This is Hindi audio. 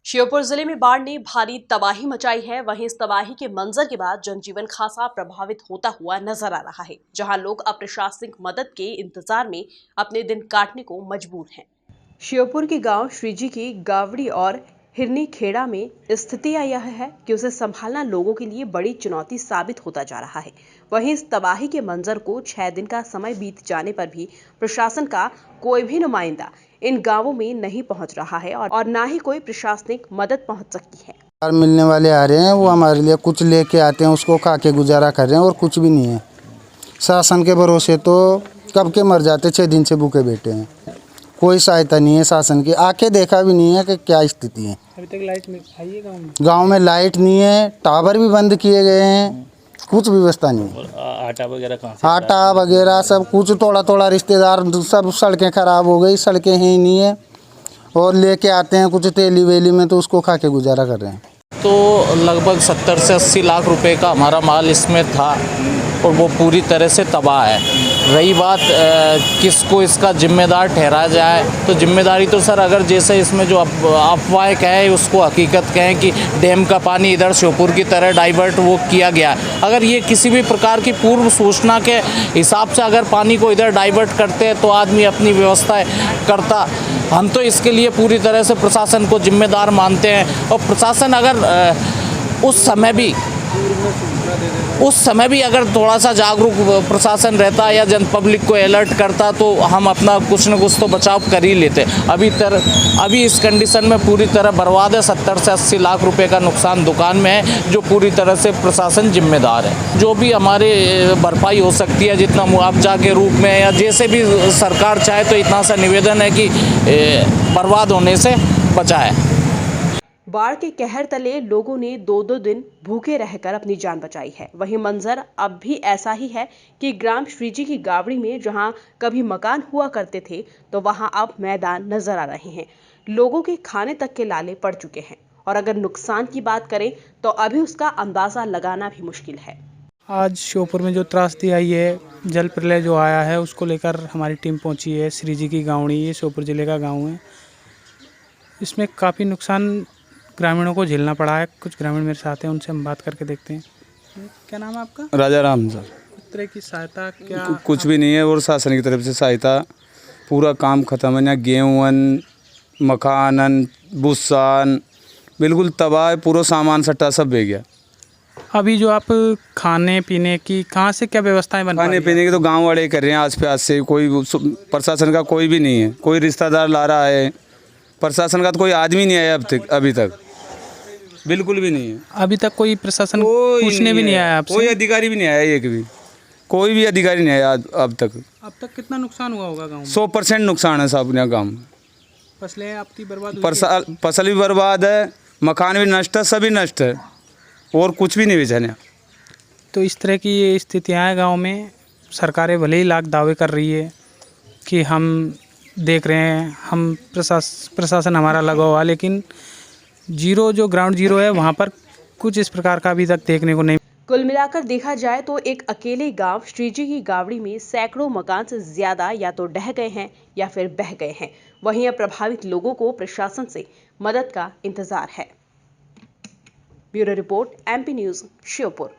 श्योपुर जिले में बाढ़ ने भारी तबाही मचाई है। वहीं इस तबाही के मंजर के बाद जनजीवन खासा प्रभावित होता हुआ नजर आ रहा है, जहां लोग अप्रशासनिक मदद के इंतजार में अपने दिन काटने को मजबूर हैं। श्योपुर के गांव श्रीजी की गावड़ी और हिरनी खेड़ा में स्थिति यह है कि उसे संभालना लोगों के लिए बड़ी चुनौती साबित होता जा रहा है। वहीं इस तबाही के मंजर को 6 दिन का समय बीत जाने पर भी प्रशासन का कोई भी नुमाइंदा इन गांवों में नहीं पहुंच रहा है और ना ही कोई प्रशासनिक मदद पहुंच सकती है। मिलने वाले आ रहे हैं, वो हमारे लिए कुछ लेके आते हैं, उसको खा के गुजारा कर रहे हैं और कुछ भी नहीं है। शासन के भरोसे तो कब के मर जाते, 6 दिन से भूखे बैठे हैं। कोई सहायता नहीं है शासन की, आके देखा भी नहीं है कि क्या स्थिति है। अभी तक लाइट में आई है गाँव में लाइट नहीं है, टावर भी बंद किए गए हैं, कुछ व्यवस्था नहीं है। आटा वगैरह कहाँ से? आटा वगैरह सब कुछ थोड़ा रिश्तेदार सब, सड़कें खराब हो गई, सड़कें ही नहीं है और लेके आते हैं कुछ तेली वेली में, तो उसको खा के गुजारा कर रहे हैं। तो लगभग 70 से 80 लाख रुपए का हमारा माल इसमें था और वो पूरी तरह से तबाह है। रही बात किसको इसका जिम्मेदार ठहराया जाए, तो जिम्मेदारी तो सर, अगर जैसे इसमें जो अफवाह कहें उसको हकीकत कहें कि डैम का पानी इधर श्योपुर की तरह डाइवर्ट वो किया गया, अगर ये किसी भी प्रकार की पूर्व सूचना के हिसाब से अगर पानी को इधर डाइवर्ट करते हैं तो आदमी अपनी व्यवस्था करता। हम तो इसके लिए पूरी तरह से प्रशासन को जिम्मेदार मानते हैं और प्रशासन अगर उस समय भी अगर थोड़ा सा जागरूक प्रशासन रहता या जन पब्लिक को अलर्ट करता तो हम अपना कुछ न कुछ तो बचाव कर ही लेते। अभी इस कंडीशन में पूरी तरह बर्बाद है। 70 से 80 लाख रुपए का नुकसान दुकान में है, जो पूरी तरह से प्रशासन जिम्मेदार है। जो भी हमारे भरपाई हो सकती है, जितना मुआवजा के रूप में या जैसे भी सरकार चाहे, तो इतना सा निवेदन है कि बर्बाद होने से बचाए। बाढ़ के कहर तले लोगों ने 2-2 दिन भूखे रहकर अपनी जान बचाई है। वहीं मंजर अब भी ऐसा ही है कि ग्राम श्रीजी की गावड़ी में जहां कभी मकान हुआ करते थे, तो वहां अब मैदान नजर आ रहे हैं। लोगों के खाने तक के लाले पड़ चुके हैं और अगर नुकसान की बात करें तो अभी उसका अंदाजा लगाना भी मुश्किल है। आज श्योपुर में जो त्रासदी आई है, जल प्रलय जो आया है, उसको लेकर हमारी टीम पहुंची है। श्रीजी की गावड़ी, ये श्योपुर जिले का गाँव है। इसमें काफ़ी नुकसान ग्रामीणों को झेलना पड़ा है। कुछ ग्रामीण मेरे साथ हैं, उनसे हम बात करके देखते हैं। क्या नाम है आपका? राजा राम सर। किस तरह की सहायता? क्या कुछ भी नहीं है और शासन की तरफ से सहायता, पूरा काम खत्म है। यहाँ गेहूँ, मकान, भूसान बिल्कुल तबाह है, पूरा सामान सट्टा सब बह गया। अभी जो आप खाने पीने की कहाँ से क्या व्यवस्थाएं बन? खाने पीने की तो गांव वाले कर रहे हैं, आस पास से कोई प्रशासन का कोई भी नहीं है। कोई रिश्तेदार ला रहा है, प्रशासन का तो कोई आदमी नहीं आया अभी तक बिल्कुल भी नहीं है। अभी तक कोई प्रशासन पूछने भी नहीं आया आपसे? कोई अधिकारी भी नहीं आया, एक भी कोई भी अधिकारी नहीं आया अब तक। अब तक कितना नुकसान हुआ होगा गाँव में? 100% नुकसान है साहब यहाँ गाँव में। फसलें आपकी बर्बाद हुई हैं? फसल भी बर्बाद है, मकान भी नष्ट है, सभी नष्ट है और कुछ भी नहीं बेचा है। तो इस तरह की ये स्थितियाँ हैं गाँव में। सरकारें भले ही लाख दावे कर रही है कि हम देख रहे हैं, हम प्रशासन हमारा लगा हुआ, लेकिन जो ग्राउंड जीरो है वहाँ पर कुछ इस प्रकार का अभी तक देखने को नहीं। कुल मिलाकर देखा जाए तो एक अकेले गांव श्रीजी की गावड़ी में सैकड़ों मकान से ज्यादा या तो ढह गए हैं या फिर बह गए हैं। वहीं अब प्रभावित लोगों को प्रशासन से मदद का इंतजार है। Bureau report, MP news, Sheopur.